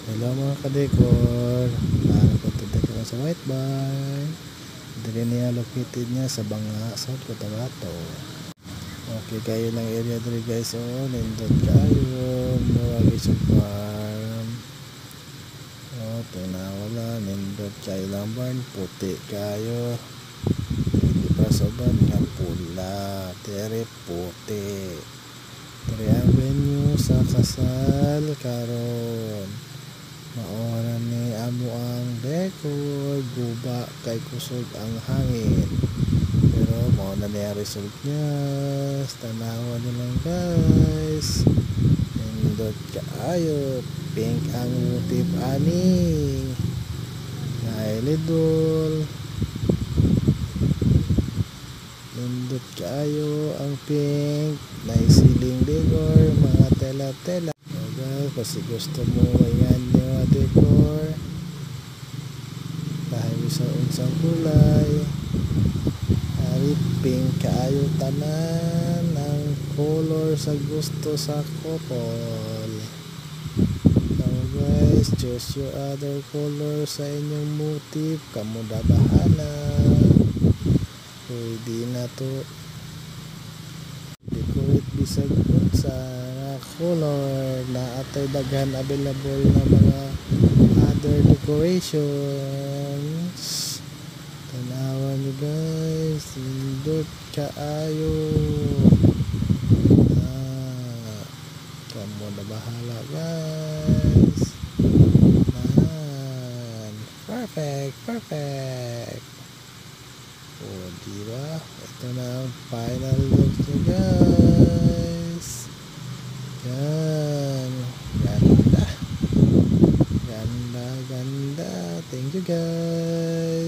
Hello mga kadekor, nakapunta ka sa white barn. Dili niya located niya sa Banga, South Cotabato. Okay kayo ng area diri guys, nindot kayo murag sa farm. Tinawala nindot kayo lang barn, puti kayo. Hindi pa soban nga pula, tere puti. Tere ang venue sa kasal karon. Maoran ni amo ang dekor, guba kay kusog ang hangin. Pero mao na niya result niya. Tanawan nyo lang guys. Nindot kaayo, pink ang motif ani. Nailidol. Nindot kaayo ang pink. Naisiling decor, mga tela-tela. Kasi gusto mo ayan yung decor dahil sa unsang kulay hari pink kaayo tanan ang color sa gusto sa couple. So guys, choose your other color sa inyong motif, kamo da bahala. Pwede na to decorate bisag unsa color na atay daghan available na mga other decorations. Tanawan nyo guys, indot kaayo. Kamo na bahala guys. Perfect. Diba? Ito na ang final look nyo guys. Yan. Ganda. Thank you guys.